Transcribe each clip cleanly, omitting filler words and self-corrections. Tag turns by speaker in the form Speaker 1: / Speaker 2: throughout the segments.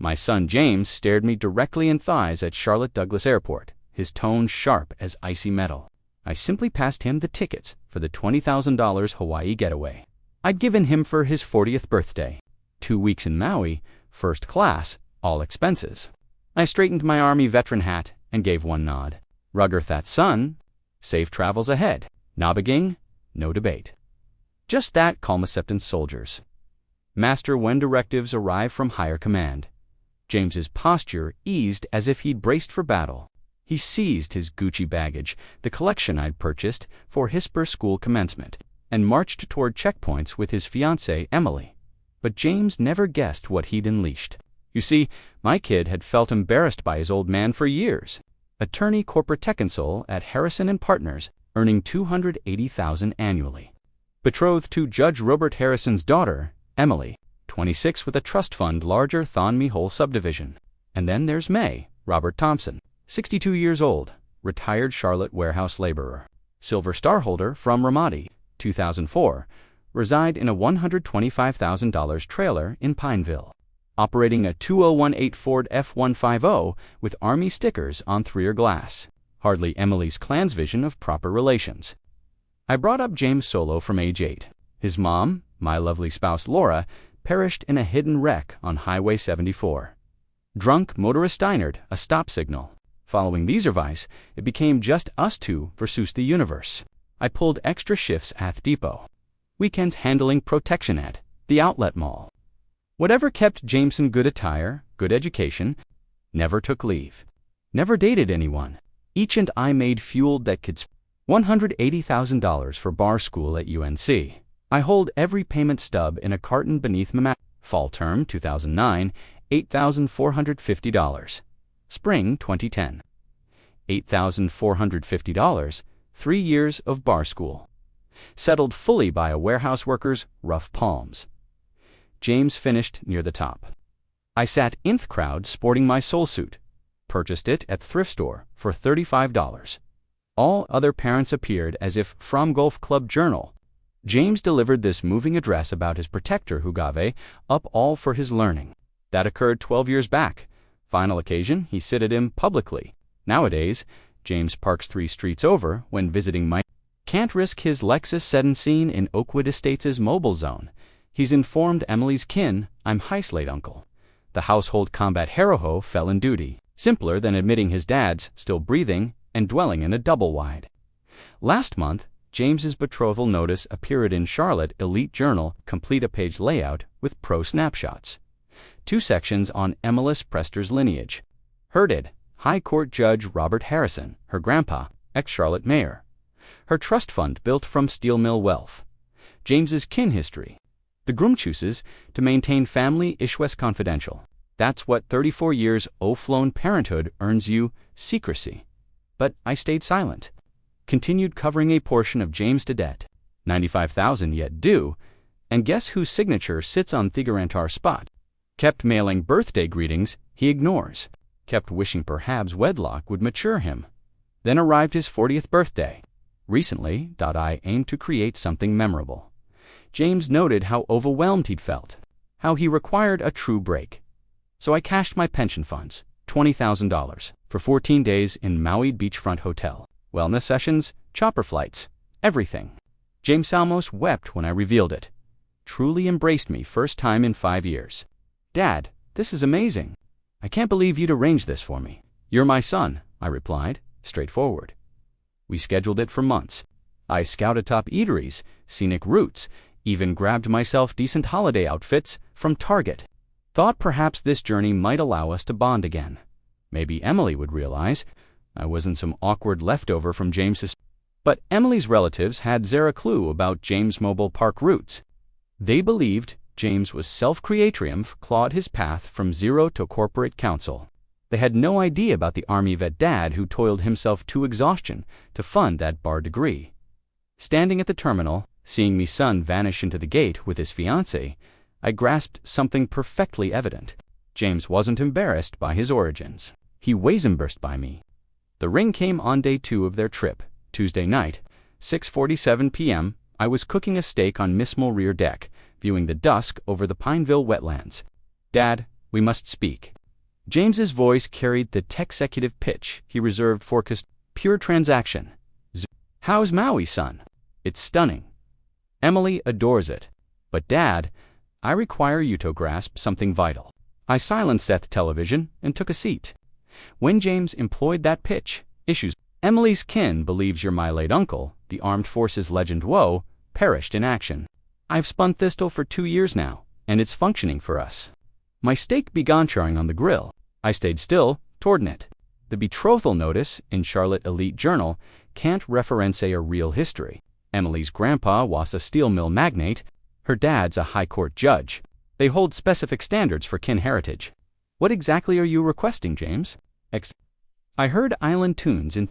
Speaker 1: My son James stared me directly in thighs at Charlotte Douglas Airport, his tone sharp as icy metal. I simply passed him the tickets for the $20,000 Hawaii getaway I'd given him for his 40th birthday. 2 weeks in Maui, first class, all expenses. I straightened my Army veteran hat and gave one nod. Rugger that son, safe travels ahead. Nabaging, no debate. Just that, calm acceptance, soldiers. Master, when directives arrive from higher command. James's posture eased as if he'd braced for battle. He seized his Gucci baggage, the collection I'd purchased for Hisper school commencement, and marched toward checkpoints with his fiancée, Emily. But James never guessed what he'd unleashed. You see, my kid had felt embarrassed by his old man for years. Attorney corporate tech console at Harrison & Partners, earning $280,000 annually. Betrothed to Judge Robert Harrison's daughter, Emily, 26, with a trust fund larger than me whole subdivision. And then there's May, Robert Thompson, 62 years old, retired Charlotte warehouse laborer. Silver Star holder from Ramadi, 2004, reside in a $125,000 trailer in Pineville. Operating a 2018 Ford F-150 with Army stickers on rear glass. Hardly Emily's clan's vision of proper relations. I brought up James solo from age 8. His mom, my lovely spouse Laura, perished in a hidden wreck on Highway 74. Drunk motorist Steinered a stop signal. Following these advice, it became just us two versus the universe. I pulled extra shifts at Depot. Weekends handling protection at the outlet mall. Whatever kept Jameson good attire, good education, never took leave. Never dated anyone. Each and I made fueled that kid's $180,000 for bar school at UNC. I hold every payment stub in a carton beneath my fall term 2009, $8,450. Spring 2010. $8,450, 3 years of bar school. Settled fully by a warehouse worker's rough palms. James finished near the top. I sat in the crowd sporting my soul suit. Purchased it at thrift store for $35. All other parents appeared as if from Golf Club Journal. James delivered this moving address about his protector who gave up all for his learning. That occurred 12 years back. Final occasion, he cited him publicly. Nowadays, James parks 3 streets over when visiting my can't risk his Lexus sedan scene in Oakwood Estates' mobile zone. He's informed Emily's kin, I'm Heislade uncle. The household combat hero fell in duty. Simpler than admitting his dad's still breathing and dwelling in a double-wide. Last month, James's betrothal notice appeared in Charlotte Elite Journal, complete a page layout with pro snapshots. 2 sections on Emilis Prester's lineage. Herded, High Court Judge Robert Harrison, her grandpa, ex-Charlotte mayor. Her trust fund built from steel mill wealth. James's kin history. The groom chooses to maintain family issues confidential. That's what 34 years of flown parenthood earns you, secrecy. But I stayed silent. Continued covering a portion of James' debt, $95,000 yet due, and guess whose signature sits on the guarantor spot? Kept mailing birthday greetings he ignores. Kept wishing perhaps wedlock would mature him. Then arrived his 40th birthday. Recently, I aimed to create something memorable. James noted how overwhelmed he'd felt, how he required a true break. So I cashed my pension funds, $20,000, for 14 days in Maui beachfront hotel. Wellness sessions, chopper flights, everything. James almost wept when I revealed it. Truly embraced me first time in 5 years. Dad, this is amazing. I can't believe you'd arranged this for me. You're my son, I replied, straightforward. We scheduled it for months. I scouted top eateries, scenic routes, even grabbed myself decent holiday outfits from Target. Thought perhaps this journey might allow us to bond again. Maybe Emily would realize I wasn't some awkward leftover from James's. But Emily's relatives had zero clue about James' mobile park routes. They believed James was self-creatrium clawed his path from zero to corporate counsel. They had no idea about the Army vet dad who toiled himself to exhaustion to fund that bar degree. Standing at the terminal, seeing me son vanish into the gate with his fiancée, I grasped something perfectly evident. James wasn't embarrassed by his origins. He was embarrassed by me. The ring came on day 2 of their trip, Tuesday night, 6:47 p.m. I was cooking a steak on Mismal rear deck, viewing the dusk over the Pineville wetlands. Dad, we must speak. James's voice carried the executive pitch he reserved for pure transaction. How's Maui, son? It's stunning. Emily adores it. But Dad, I require you to grasp something vital. I silenced the television and took a seat. When James employed that pitch, issues. Emily's kin believes you're my late uncle, the armed forces legend Woe, perished in action. I've spun Thistle for 2 years now, and it's functioning for us. My steak began charring on the grill. I stayed still, toward it. The betrothal notice in Charlotte Elite Journal can't reference a real history. Emily's grandpa was a steel mill magnate. Her dad's a high court judge. They hold specific standards for kin heritage. What exactly are you requesting, James? I heard island tunes in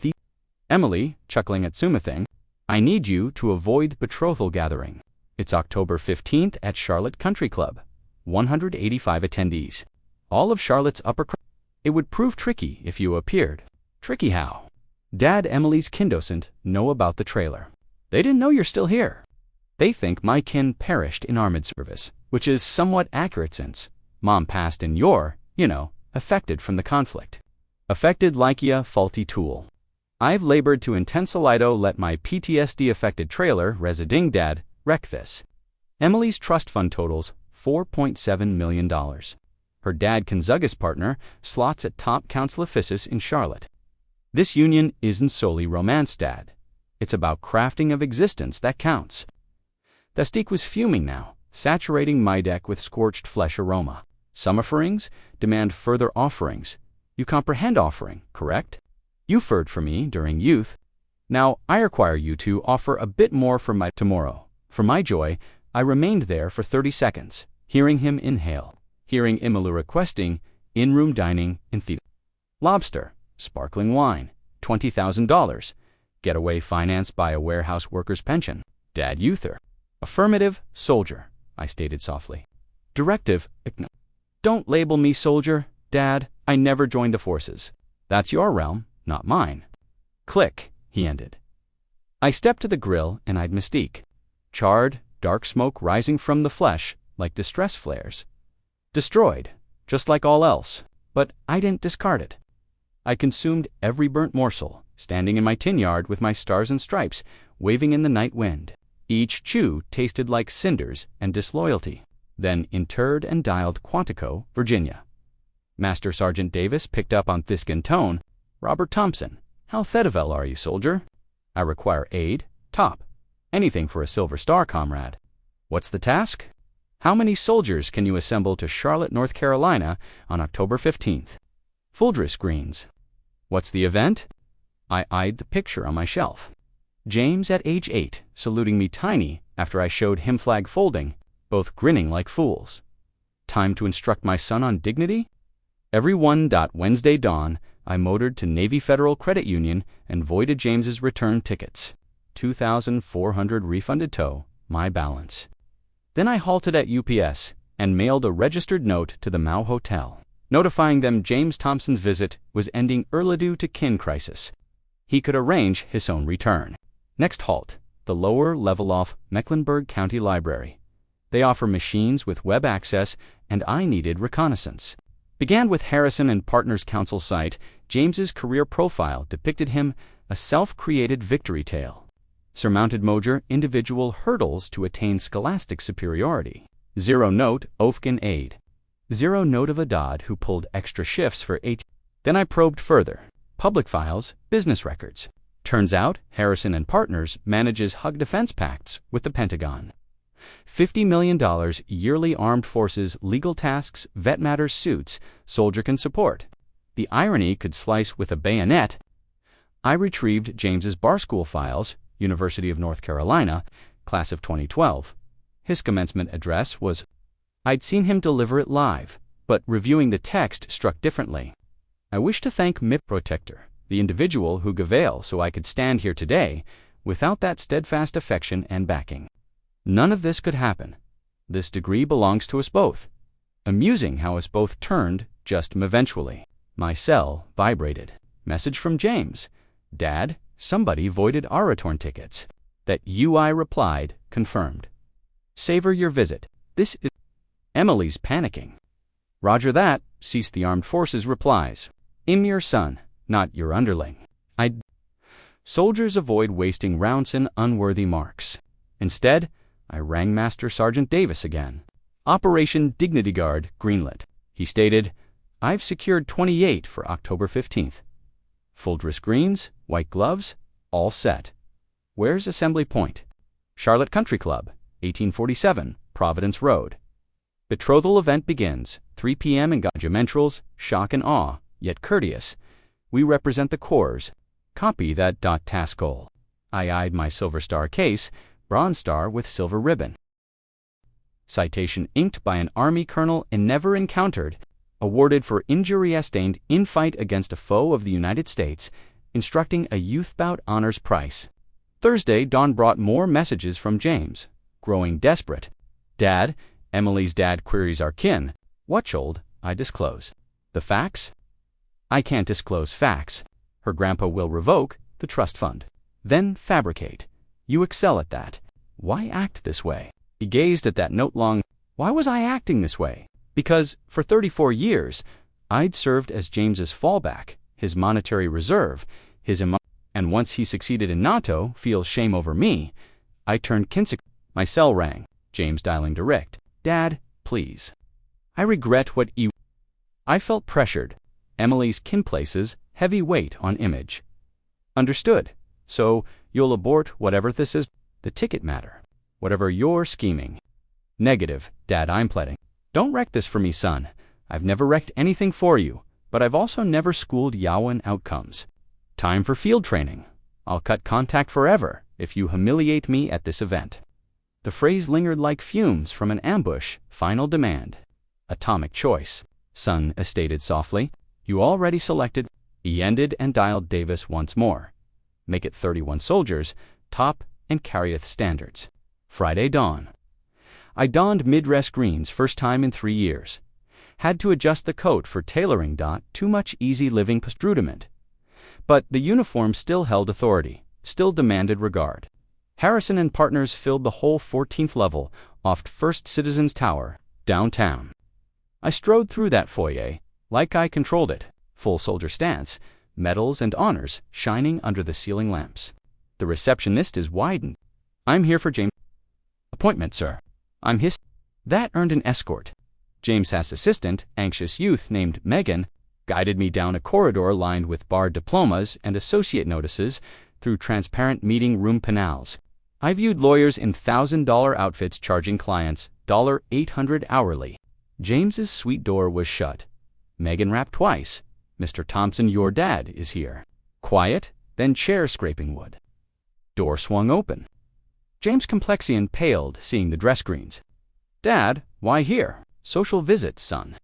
Speaker 1: Emily, chuckling at Sumathing. I need you to avoid betrothal gathering. It's October 15th at Charlotte Country Club. 185 attendees. All of Charlotte's upper crust. It would prove tricky if you appeared. Tricky how? Dad, Emily's kin docent, know about the trailer. They didn't know you're still here. They think my kin perished in armed service, which is somewhat accurate since Mom passed and you're, affected from the conflict. Affected like a faulty tool. I've labored to intensilido let my PTSD-affected trailer, residing Dad, wreck this. Emily's trust fund totals $4.7 million. Her dad, Conzugas partner, slots at top council offices in Charlotte. This union isn't solely romance, Dad. It's about crafting of existence that counts. The steak was fuming now, saturating my deck with scorched flesh aroma. Some offerings demand further offerings. You comprehend offering, correct? You furred for me during youth. Now I require you to offer a bit more for my tomorrow. For my joy, I remained there for 30 seconds, hearing him inhale, hearing Emily requesting in-room dining in theater. Lobster, sparkling wine, $20,000. Getaway financed by a warehouse worker's pension. Dad Uther. Affirmative, soldier, I stated softly. Directive, don't label me soldier, Dad. I never joined the forces. That's your realm, not mine. Click, he ended. I stepped to the grill and eyed Mystique. Charred, dark smoke rising from the flesh like distress flares. Destroyed, just like all else, but I didn't discard it. I consumed every burnt morsel, standing in my tin yard with my stars and stripes waving in the night wind. Each chew tasted like cinders and disloyalty. Then interred and dialed Quantico, Virginia. Master Sergeant Davis picked up on Thiskin tone. Robert Thompson, how Thetavel are you, soldier? I require aid, top. Anything for a Silver Star, comrade. What's the task? How many soldiers can you assemble to Charlotte, North Carolina on October 15th? Fuldress Greens. What's the event? I eyed the picture on my shelf. James at age 8, saluting me tiny after I showed him flag folding, both grinning like fools. Time to instruct my son on dignity? Every Wednesday dawn, I motored to Navy Federal Credit Union and voided James's return tickets. 2,400 refunded tow, my balance. Then I halted at UPS and mailed a registered note to the Mao Hotel, notifying them James Thompson's visit was ending early due to kin crisis. He could arrange his own return. Next halt, the lower level off Mecklenburg County Library. They offer machines with web access, and I needed reconnaissance. Began with Harrison and Partners Council site. James's career profile depicted him a self-created victory tale. Surmounted Mojer individual hurdles to attain scholastic superiority. 0 note Ofkin aid. 0 note of a Dodd who pulled extra shifts for 8. Then I probed further. Public files, business records. Turns out Harrison and Partners manages hug defense pacts with the Pentagon. $50 million yearly armed forces legal tasks, vet matters suits, soldier can support. The irony could slice with a bayonet. I retrieved James's bar school files, University of North Carolina, class of 2012. His commencement address was. I'd seen him deliver it live, but reviewing the text struck differently. I wish to thank MIP Protector, the individual who gave so I could stand here today without that steadfast affection and backing. None of this could happen. This degree belongs to us both. Amusing how us both turned just eventually. My cell vibrated. Message from James. Dad, somebody voided our return tickets. That I replied, confirmed. Savor your visit. This is. Emily's panicking. Roger that, cease the armed forces replies. I'm your son, not your underling. Soldiers avoid wasting rounds in unworthy marks. Instead, I rang Master Sergeant Davis again. Operation Dignity Guard greenlit. He stated, I've secured 28 for October 15th. Full dress greens, white gloves, all set. Where's Assembly Point? Charlotte Country Club, 1847, Providence Road. Betrothal event begins, 3 p.m. in Gajumentrals, shock and awe, yet courteous. We represent the Corps. Copy that. Task goal. I eyed my Silver Star case, Bronze Star with silver ribbon. Citation inked by an Army colonel and never encountered, awarded for injury sustained in fight against a foe of the United States, instructing a youth bout honors price. Thursday dawn brought more messages from James, growing desperate. Dad, Emily's dad queries our kin. Whatchold, I disclose. The facts? I can't disclose facts. Her grandpa will revoke the trust fund. Then fabricate. You excel at that. Why act this way? He gazed at that note long. Why was I acting this way? Because, for 34 years, I'd served as James's fallback, his monetary reserve, and once he succeeded in NATO, feel shame over me, I turned Kinsick. My cell rang. James dialing direct. Dad, please. I regret what I felt pressured. Emily's kin places heavy weight on image. Understood. So, you'll abort whatever this is, the ticket matter. Whatever you're scheming. Negative, Dad, I'm pleading. Don't wreck this for me, son. I've never wrecked anything for you, but I've also never schooled Yawan outcomes. Time for field training. I'll cut contact forever if you humiliate me at this event. The phrase lingered like fumes from an ambush. Final demand. Atomic choice. Son stated softly. You already selected. He ended and dialed Davis once more. Make it 31 soldiers, top and carrieth standards. Friday dawn. I donned mid-rest greens first time in 3 years. Had to adjust the coat for tailoring. Too much easy living postrudiment. But the uniform still held authority, still demanded regard. Harrison and partners filled the whole 14th level off First Citizens Tower, downtown. I strode through that foyer, like I controlled it, full soldier stance, medals and honors shining under the ceiling lamps. The receptionist is widened. I'm here for James. Appointment, sir. I'm his. That earned an escort. James's assistant, anxious youth named Megan, guided me down a corridor lined with barred diplomas and associate notices through transparent meeting room panels. I viewed lawyers in $1,000 outfits charging clients $800 hourly. James's suite door was shut. Megan rapped twice. Mr. Thompson, your dad is here. Quiet, then chair scraping wood. Door swung open. James' complexion paled, seeing the dress greens. Dad, why here? Social visits, son.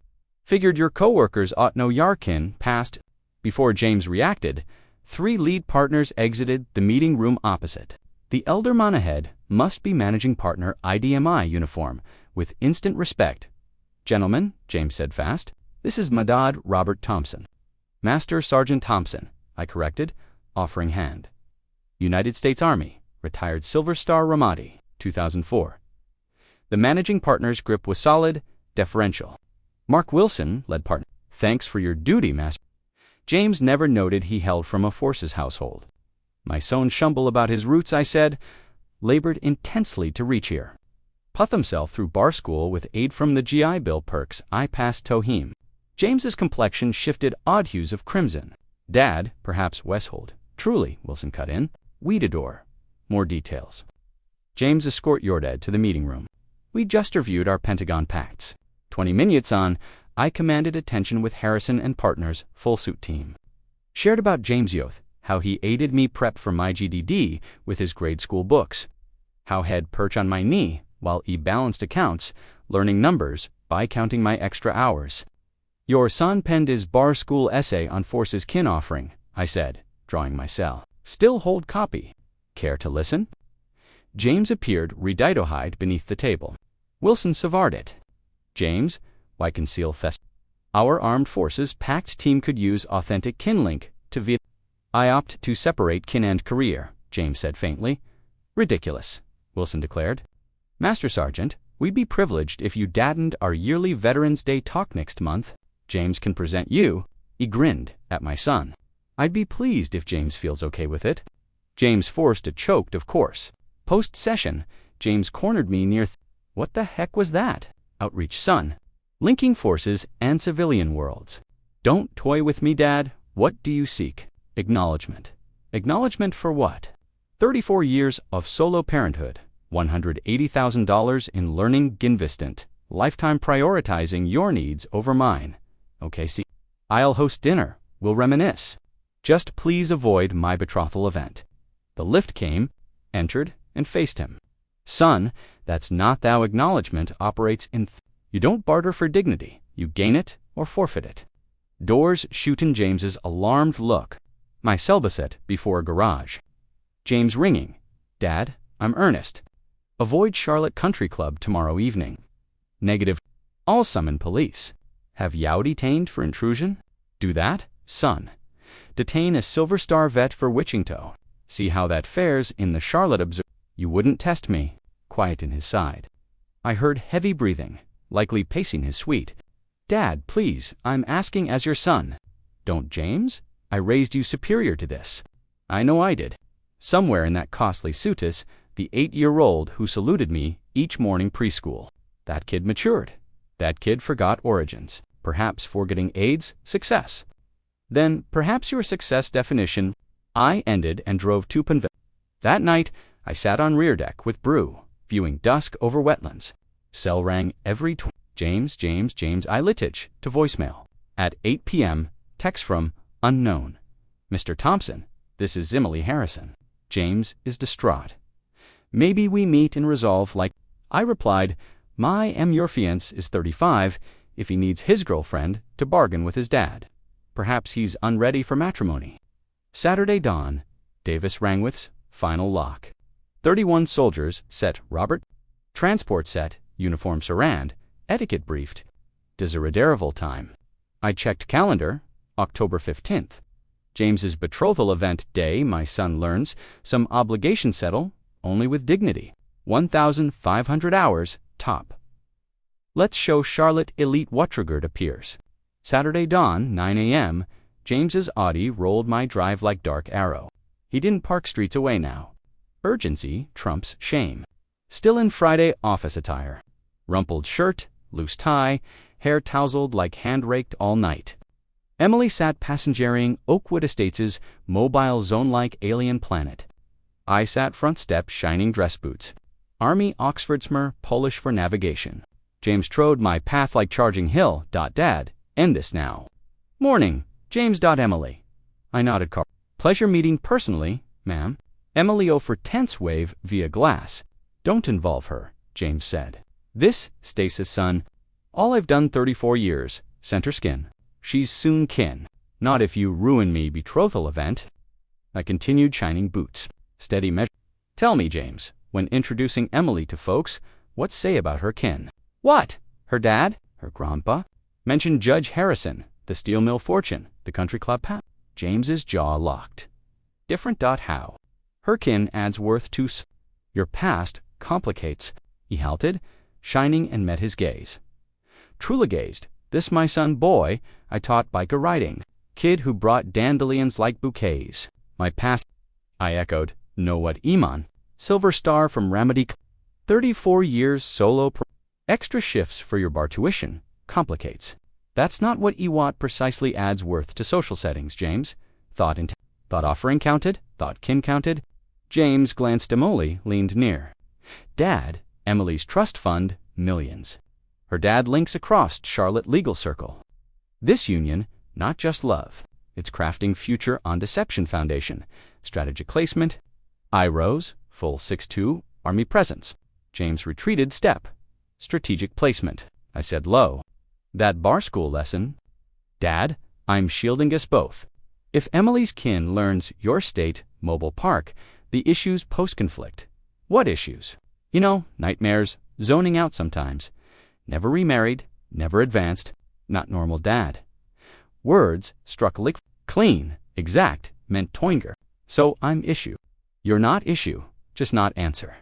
Speaker 1: Figured your coworkers ought know Yarkin passed. Before James reacted, 3 lead partners exited the meeting room opposite. The elder Monahead must be managing partner IDMI uniform, with instant respect. Gentlemen, James said fast, this is Madad Robert Thompson. Master Sergeant Thompson, I corrected, offering hand. United States Army, retired Silver Star Ramadi, 2004. The managing partner's grip was solid, deferential. Mark Wilson, led partner. Thanks for your duty, Master. James never noted he hailed from a forces household. My son shumble about his roots, I said, labored intensely to reach here. Puth himself through bar school with aid from the GI Bill perks I passed Tohim. James's complexion shifted odd hues of crimson. Dad, perhaps Westhold. Truly, Wilson cut in. Weedador. More details. James escort your dad to the meeting room. We just reviewed our Pentagon pacts. 20 minutes on, I commanded attention with Harrison and partners, full suit team. Shared about James' youth, how he aided me prep for my GDD with his grade school books. How he'd perch on my knee while he balanced accounts, learning numbers by counting my extra hours. Your son penned his bar school essay on forces kin offering, I said, drawing my cell. Still hold copy. Care to listen? James appeared reditohide beneath the table. Wilson savard it. James, why conceal theft? Our armed forces packed team could use authentic kin link to via. I opt to separate kin and career, James said faintly. Ridiculous, Wilson declared. Master Sergeant, we'd be privileged if you daddened our yearly Veterans Day talk next month. James can present you. He grinned at my son. I'd be pleased if James feels okay with it. James forced a choked, of course. Post-session, James cornered me near what the heck was that? Outreach son. Linking forces and civilian worlds. Don't toy with me, Dad. What do you seek? Acknowledgement. Acknowledgement for what? 34 years of solo parenthood. $180,000 in learning Ginvistant. Lifetime prioritizing your needs over mine. Okay, see. I'll host dinner. We'll reminisce. Just please avoid my betrothal event. The lift came, entered, and faced him. Son, that's not thou acknowledgement operates in you don't barter for dignity. You gain it or forfeit it. Doors shoot in James's alarmed look. My celibacy before a garage. James ringing. Dad, I'm Ernest. Avoid Charlotte Country Club tomorrow evening. Negative. I'll summon police. Have Yao detained for intrusion? Do that, son. Detain a Silver Star vet for witching toe. See how that fares in the Charlotte observer. You wouldn't test me. Quiet in his side. I heard heavy breathing, likely pacing his suite. Dad, please, I'm asking as your son. Don't, James? I raised you superior to this. I know I did. Somewhere in that costly suitus, the 8-year-old who saluted me each morning preschool. That kid matured. That kid forgot origins. Perhaps forgetting AIDS, success. Then, perhaps your success definition. I ended and drove to Penville. That night, I sat on rear deck with Brew, viewing dusk over wetlands. Cell rang every James, I litige, to voicemail. At 8 p.m., text from unknown. Mr. Thompson, this is Zimily Harrison. James is distraught. Maybe we meet and resolve like. I replied, your fiance is 35 if he needs his girlfriend to bargain with his dad. Perhaps he's unready for matrimony. Saturday dawn, Davis Rangwith's final lock. 31 soldiers set Robert. Transport set, uniform Sarand, etiquette briefed. Desideraval time. I checked calendar, October 15th. James's betrothal event day, my son learns, some obligation settle, only with dignity. 1,500 hours, top. Let's show Charlotte Elite Watrigard appears. Saturday dawn, 9 a.m., James's Audi rolled my drive like dark arrow. He didn't park streets away now. Urgency trumps shame. Still in Friday office attire. Rumpled shirt, loose tie, hair tousled like hand-raked all night. Emily sat passengering Oakwood Estates' mobile zone-like alien planet. I sat front step shining dress boots. Army Oxfordsmer Polish for navigation. James trode my path like charging hill. Dad, end this now. Morning, James. Emily. I nodded. Pleasure meeting personally, ma'am. Emily for tense wave via glass. Don't involve her, James said. This, Stasis son. All I've done 34 years, center skin. She's soon kin. Not if you ruin me betrothal event. I continued shining boots. Steady measure. Tell me, James, when introducing Emily to folks, what say about her kin? What? Her dad? Her grandpa? Mention Judge Harrison, the steel mill fortune, the country club pat. James's jaw locked. Different. How? Her kin adds worth to your past complicates. He halted, shining and met his gaze. Truly gazed. This my son boy, I taught biker riding. Kid who brought dandelions like bouquets. My past. I echoed. Know what Iman? Silver Star from Ramadi. 34 years solo. Extra shifts for your bar tuition. Complicates. That's not what Iwat precisely adds worth to social settings, James. Thought offering counted. Thought kin counted. James glanced. Emily leaned near. Dad, Emily's trust fund, millions. Her dad links across Charlotte legal circle. This union, not just love. It's crafting future on deception foundation. Strategic placement. I rose, full 6'2", Army presence. James retreated step. Strategic placement. I said low. That bar school lesson. Dad, I'm shielding us both. If Emily's kin learns your state, mobile park, the issues post-conflict. What issues? Nightmares, zoning out sometimes. Never remarried, never advanced, not normal dad. Words struck clean, exact, meant Toinger. So I'm issue. You're not issue, just not answer.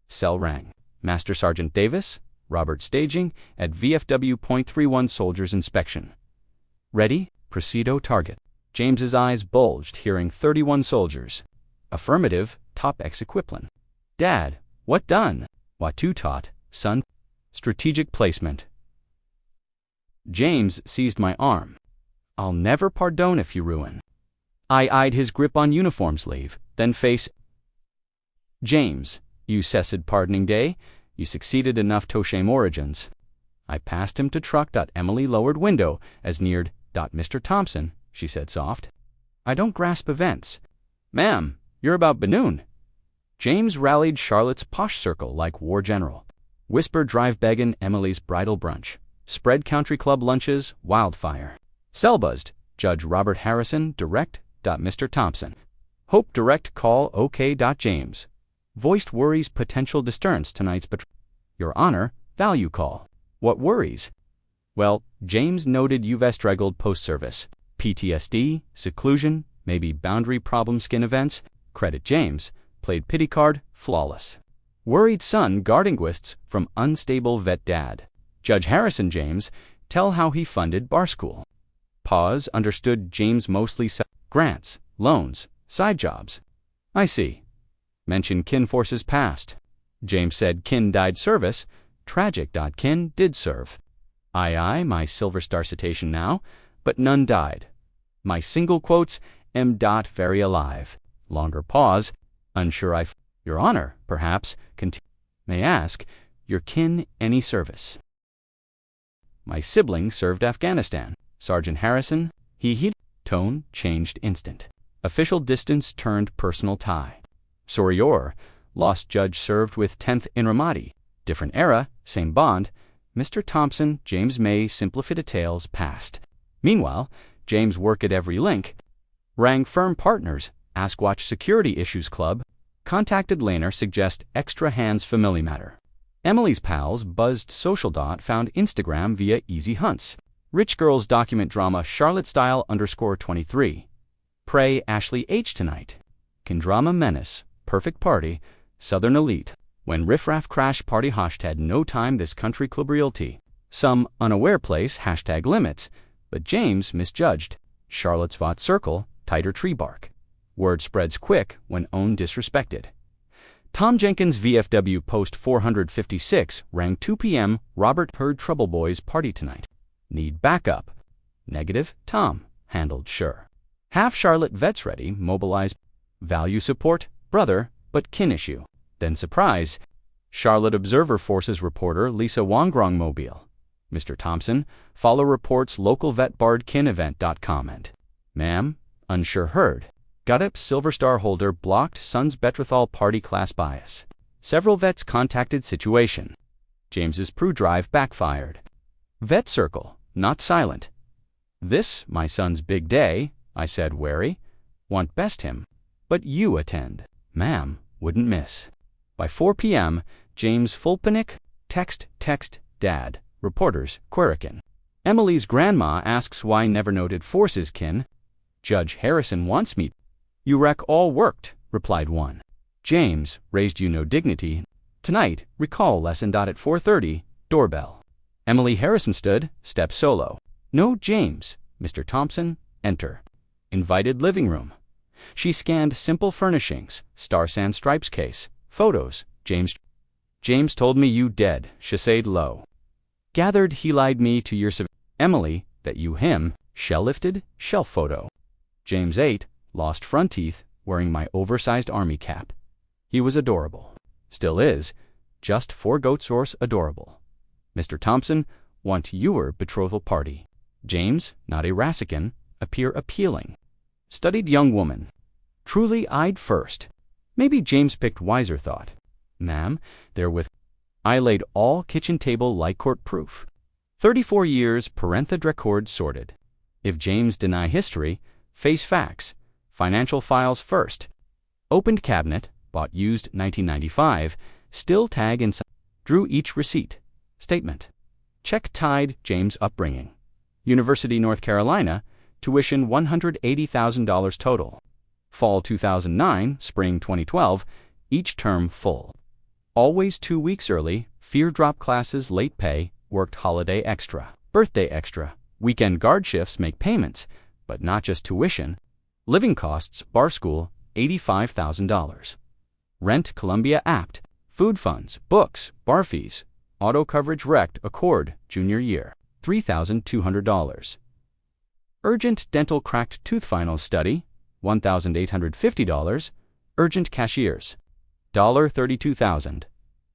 Speaker 1: Cell rang. Master Sergeant Davis, Robert staging at VFW.31 soldiers inspection. Ready? Proceedo target. James's eyes bulged, hearing 31 soldiers. Affirmative, top ex-equiplin. Dad, what done? Watu taught, son. Strategic placement. James seized my arm. I'll never pardon if you ruin. I eyed his grip on uniform sleeve, then face. James, you cessed pardoning day, you succeeded enough to shame origins. I passed him to truck. Emily lowered window as neared. Mr. Thompson, she said soft. I don't grasp events. Ma'am, you're about Benoon. James rallied Charlotte's posh circle like war general. Whispered drive beggin' Emily's bridal brunch. Spread country club lunches, wildfire. Cell-buzzed, Judge Robert Harrison, direct. Mr. Thompson. Hope direct call OK. James. Voiced worries potential disturbance tonight's Your Honor, value call. What worries? Well, James noted you've struggled post-service. PTSD, seclusion, maybe boundary problem skin events. Credit James. Played pity card, flawless. Worried son guarding guists from unstable vet dad. Judge Harrison James, tell how he funded bar school. Pause, understood James mostly grants, loans, side jobs. I see. Mention kin forces past. James said kin died service. Tragic. Kin did serve. Aye, my silver star citation now, but none died. My single quotes, am. Very alive. Longer pause, unsure Your Honor, perhaps, may ask, your kin any service. My sibling served Afghanistan. Sergeant Harrison, he tone changed instant. Official distance turned personal tie. Sorior, lost judge served with 10th in Ramadi. Different era, same bond. Mr. Thompson, James May, simplified details past. Meanwhile, James work at every link. Rang firm partners, Ask Watch Security Issues Club. Contacted Laner suggest extra hands family matter. Emily's pals buzzed social. Found Instagram via Easy Hunts. Rich Girls document drama Charlotte style _23. Pray Ashley H tonight. Can drama menace, perfect party, Southern elite. When riffraff crash party hashtag no time this country club realty. Some unaware place hashtag limits, but James misjudged. Charlotte's Vought circle, tighter tree bark. Word spreads quick when own disrespected. Tom Jenkins VFW post 456 rang 2 p.m. Robert heard Trouble Boys party tonight. Need backup. Negative, Tom. Handled sure. Half Charlotte vets ready, mobilize. Value support, brother, but kin issue. Then surprise. Charlotte Observer Forces reporter Lisa Wongrong mobile. Mr. Thompson, follow reports local vet barred kin event. Comment. Ma'am, unsure heard. Got up Silver Star holder blocked son's betrothal party class bias. Several vets contacted situation. James's Prue drive backfired. Vet circle, not silent. This, my son's big day, I said wary. Want best him. But you attend. Ma'am, wouldn't miss. By 4 p.m., James full panic. Text, dad. Reporters, Querican. Emily's grandma asks why never noted forces kin. Judge Harrison wants me. You wreck all worked, replied one. James, raised you no dignity. Tonight, recall lesson. At 4:30, doorbell. Emily Harrison stood, step solo. No James, Mr. Thompson, enter. Invited living room. She scanned simple furnishings, Star Sand Stripes case, photos, James told me you dead, chassade low. Gathered he lied me to your Emily, that you him, shell lifted, shelf photo. James 8, lost front teeth, wearing my oversized army cap. He was adorable. Still is, just for goat source adorable. Mr. Thompson, want your betrothal party. James, not a Rassican, appear appealing. Studied young woman. Truly eyed first. Maybe James picked wiser thought. Ma'am, therewith I laid all kitchen table like court proof. 34 years parentha record sorted. If James deny history, face facts. Financial files first. Opened cabinet, bought used 1995, still tag inside. Drew each receipt. Statement. Check tied James upbringing. University, North Carolina, tuition $180,000 total. Fall 2009, spring 2012, each term full. Always 2 weeks early, fear drop classes late pay, worked holiday extra, birthday extra, Weekend guard shifts make payments, but not just tuition. Living costs, bar school, $85,000. Rent, Columbia Apt. Food funds, books, bar fees. Auto coverage wrecked, Accord, junior year, $3,200. Urgent dental cracked tooth finals study, $1,850. Urgent cashiers, $32,000.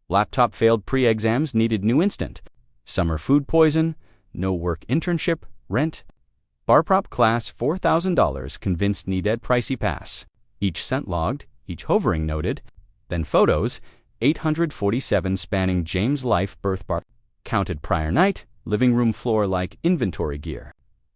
Speaker 1: Laptop failed pre-exams, needed new instant. Summer food poison, no work internship, rent. Bar prop class, $4,000, convinced needed pricey pass. Each cent logged, each hovering noted. Then photos, 847 spanning James' life birth bar. Counted prior night, living room floor like inventory gear.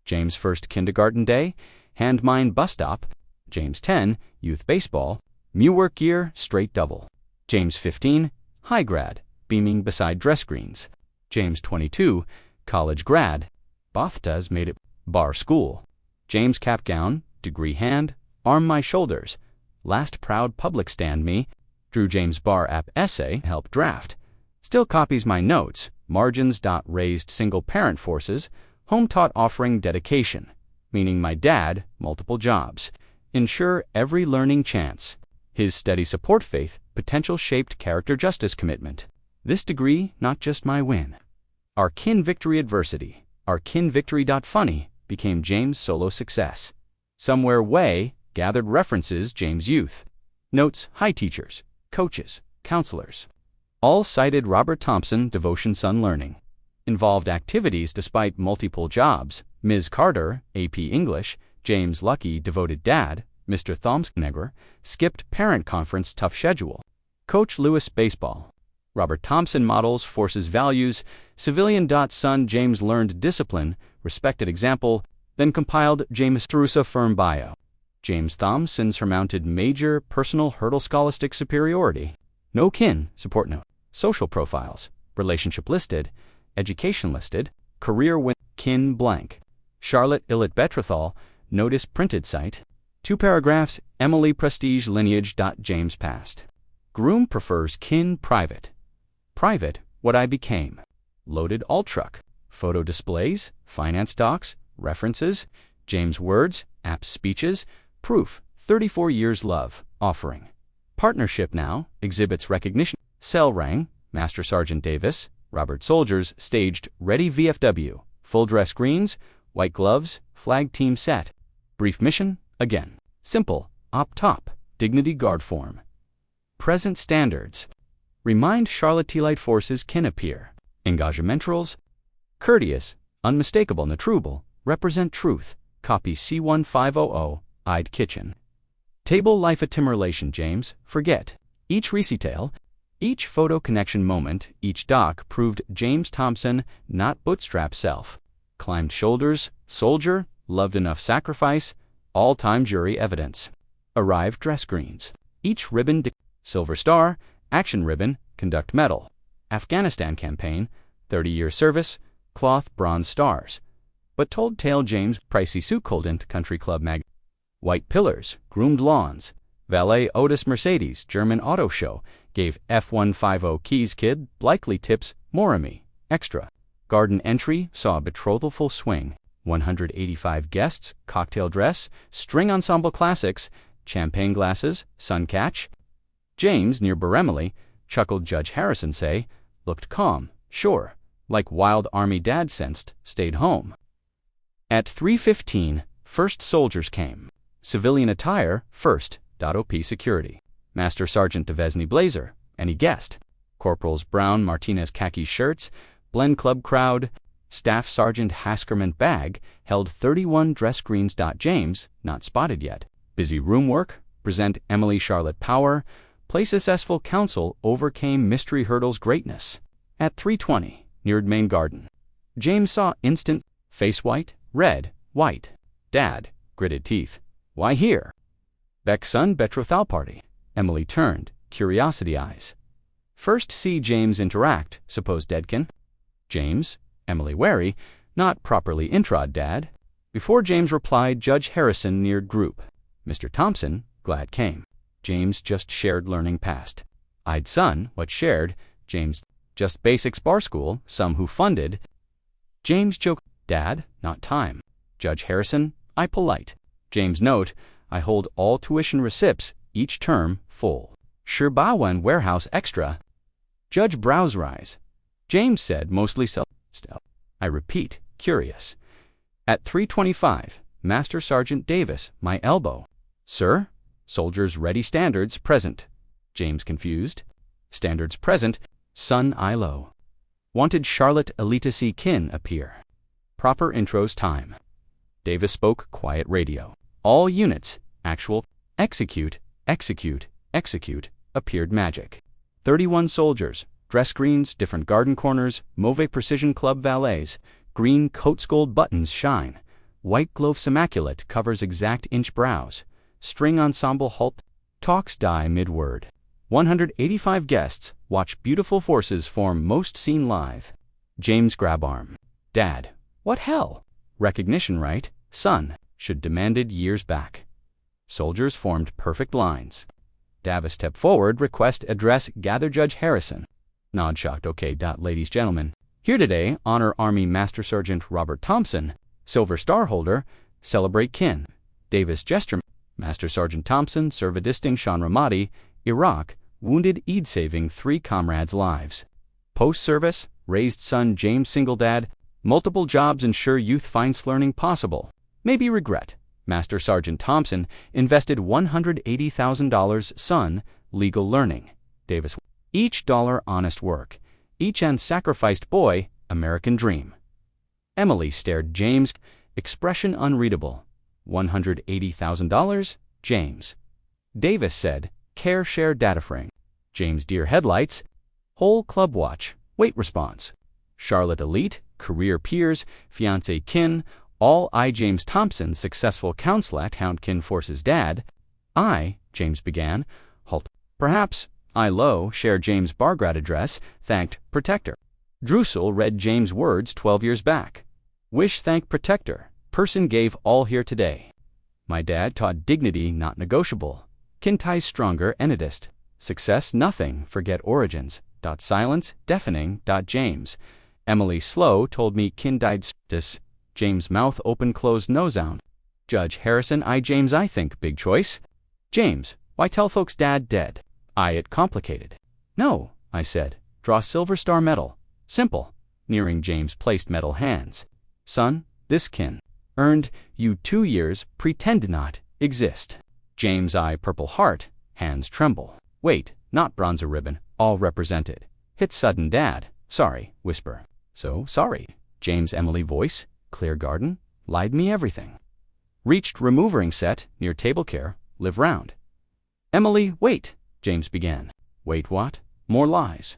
Speaker 1: James' first kindergarten day, hand mine bus stop. James 10, youth baseball. Mew work gear, straight double. James 15, high grad, beaming beside dress greens. James 22, college grad. BAFTAs made it bar school. James cap gown, degree hand, arm my shoulders. Last proud public stand me. Drew James bar app essay, help draft. Still copies my notes, margins. Raised single parent forces, home taught offering dedication, meaning my dad, multiple jobs. Ensure every learning chance. His steady support faith, potential shaped character justice commitment. This degree, not just my win. Our kin victory adversity, our kin victory. Funny became James' solo success. Somewhere way, gathered references James' youth. Notes, high teachers, coaches, counselors. All cited Robert Thompson, devotion son learning. Involved activities despite multiple jobs. Ms. Carter, AP English. James Lucky, devoted dad. Mr. Thomsnegger, skipped parent conference, tough schedule. Coach Lewis baseball. Robert Thompson models, forces values. Civilian. Son James learned discipline, respected example, then compiled James Strusa firm bio. James Thompson surmounted major personal hurdle scholastic superiority. No kin, support note. Social profiles, relationship listed, education listed, career win, kin blank. Charlotte Illit Betrothal, notice printed site. 2 paragraphs, Emily prestige lineage. James past. Groom prefers kin private. Private, what I became. Loaded alt truck. Photo displays, finance docs, references, James words, apps speeches, proof, 34 years love, offering. Partnership now, exhibits recognition. Cell rang, Master Sergeant Davis, Robert Soldiers, staged, ready VFW, full dress greens, white gloves, flag team set. Brief mission, again. Simple, op top, dignity guard form. Present standards. Remind Charlotte Light forces can appear. Engagementals. Courteous, unmistakable, natrubal, represent truth. Copy C1500, I'd kitchen. Table life a timorlation James, forget. Each recital, each photo connection moment, each doc proved James Thompson, not bootstrap self. Climbed shoulders, soldier, loved enough sacrifice, all-time jury evidence. Arrived dress greens. Each ribbon, silver star, action ribbon, conduct medal. Afghanistan campaign, 30-year service, cloth bronze stars. But told tale James, pricey suit coldent country club mag. White pillars, groomed lawns. Valet Otis Mercedes, German auto show, gave F150 keys kid, likely tips, Morami, extra. Garden entry, saw betrothal full swing. 185 guests, cocktail dress, string ensemble classics, champagne glasses, sun catch. James, near Baremily, chuckled Judge Harrison say, looked calm, sure, like wild army dad sensed, stayed home. At 3:15, first soldiers came. Civilian attire, first, .op security. Master Sergeant Devesny blazer, any guest. Corporals Brown Martinez khaki shirts, blend club crowd. Staff Sergeant Haskerman bag held 31 dress greens. James, not spotted yet. Busy room work, present Emily Charlotte power, play successful counsel overcame mystery hurdles greatness. At 3:20, neared main garden. James saw instant, face white, red, white. Dad, gritted teeth. Why here? Beck's son betrothal party. Emily turned, curiosity eyes. First see James interact, supposed Deadkin. James, Emily wary, not properly introd dad. Before James replied, Judge Harrison neared group. Mr. Thompson, glad came. James just shared learning past. I'd son, what shared, James, just basics bar school, some who funded. James joked, Dad, not time. Judge Harrison, I polite. James note, I hold all tuition recips, each term, full. Sherbawan warehouse extra. Judge brows rise. James said, mostly so. I repeat, curious. At 3:25, Master Sergeant Davis, my elbow. Sir? Soldiers ready, standards present. James confused. Standards present. Son Ilo. Wanted Charlotte Elitacy Kin appear. Proper intros time. Davis spoke quiet radio. All units, actual, execute, execute, execute, appeared magic. 31 soldiers, dress greens, different garden corners, Mauve Precision Club valets, green coats gold buttons shine, white gloves immaculate covers exact inch brows, string ensemble halt, talks die mid-word. 185 guests watch beautiful forces form most seen live. James grab arm. Dad, what hell? Recognition right, son, should demanded years back. Soldiers formed perfect lines. Davis step forward, request address, gather Judge Harrison. Nod shocked, okay. Ladies, gentlemen, here today, honor Army Master Sergeant Robert Thompson, Silver Star holder, celebrate kin. Davis gesture. Master Sergeant Thompson serve a distinction Ramadi, Iraq, wounded Eid saving 3 comrades' lives. Post-service, raised son James single dad, multiple jobs ensure youth finds learning possible. Maybe regret. Master Sergeant Thompson invested $180,000 son, legal learning. Davis. Each dollar honest work. Each unsacrificed boy, American dream. Emily stared James, expression unreadable. $180,000, James. Davis said, care share data frame. James deer headlights, whole club watch, wait response. Charlotte elite, career peers, fiance kin, all I James Thompson successful counselor hound kin forces dad. I, James began, halt. Perhaps, I low share James Bargrad address, thanked protector. Drusel read James' words 12 years back. Wish thank protector, person gave all here today. My dad taught dignity not negotiable. Kin ties stronger enidist. Success nothing, forget origins. Silence, deafening. James. Emily slow told me kin died this. James mouth open closed no sound. Judge Harrison I James I think big choice. James, why tell folks dad dead? I it complicated. No, I said, draw Silver Star medal. Simple. Nearing James placed metal hands. Son, this kin earned you 2 years, pretend not exist. James I purple heart, hands tremble. Wait, not bronzer ribbon, all represented. Hit sudden dad, sorry, whisper. So sorry. James Emily voice, clear garden, lied me everything. Reached removering set, near table care, live round. Emily, wait, James began. Wait what? More lies.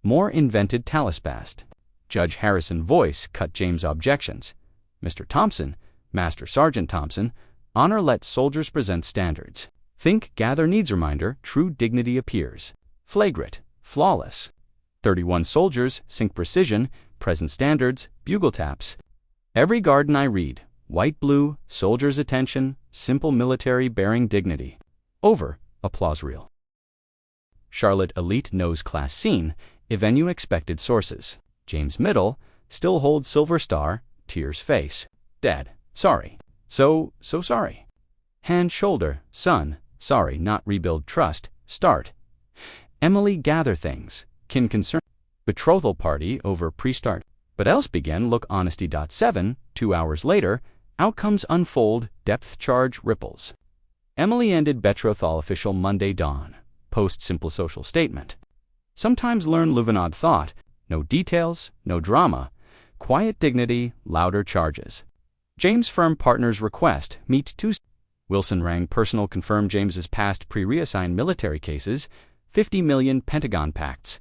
Speaker 1: More invented talispast. Judge Harrison voice cut James' objections. Mr. Thompson, Master Sergeant Thompson, honor let soldiers present standards. Think gather needs reminder, true dignity appears. Flagrant, flawless. 31 soldiers, sync precision, present standards, bugle taps. Every garden I read, white blue, soldiers' attention, simple military bearing dignity. Over, applause reel. Charlotte elite knows class scene, Evenu expected sources. James middle, still holds Silver Star, tears face. Dad, sorry. So sorry. Hand shoulder, son, sorry not rebuild trust, start. Emily gather things, kin concern. Betrothal party over pre-start. But else begin look honesty. 7, 2 hours later, outcomes unfold, depth charge ripples. Emily ended betrothal official Monday dawn, post simple social statement. Sometimes learn live an odd thought, no details, no drama, quiet dignity, louder charges. James firm partners request, meet Tuesday. Wilson rang personal confirm James's past pre-reassigned military cases, 50 million Pentagon pacts.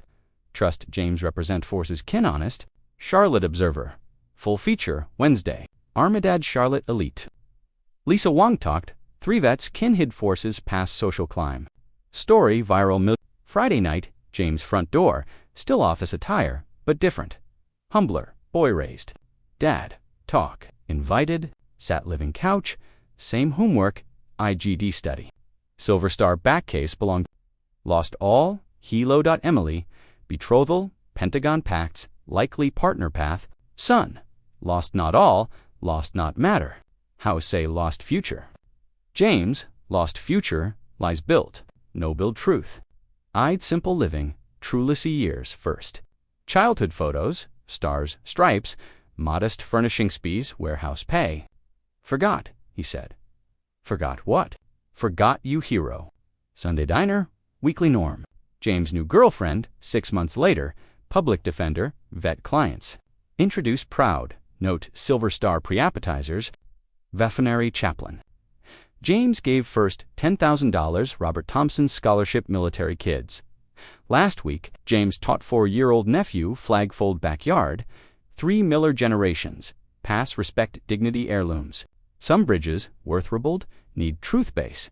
Speaker 1: Trust James represent forces kin honest. Charlotte Observer. Full feature, Wednesday. Armidad Charlotte Elite. Lisa Wong talked, 3 vets kin hid forces past social climb. Story viral Friday night, James front door, still office attire, but different. Humbler, boy raised. Dad, talk, invited, sat living couch, same homework, IGD study. Silver Star back case belonged. Lost all, Hilo. Emily, betrothal, Pentagon pacts, likely partner path, son, Lost not all, lost not matter. How say lost future? James, lost future, lies built, no build truth. I'd simple living, truelessy years first. Childhood photos, stars, stripes, modest furnishing spies, warehouse pay. Forgot, he said. Forgot what? Forgot you hero. Sunday diner, weekly norm. James' new girlfriend, 6 months later, public defender, vet clients. Introduce proud, note silver star pre-appetizers, veterinary chaplain. James gave first $10,000 Robert Thompson Scholarship military kids. Last week, James taught 4-year-old nephew flagfold backyard, 3 Miller generations, pass respect dignity heirlooms. Some bridges, worth rebuild, need truth base.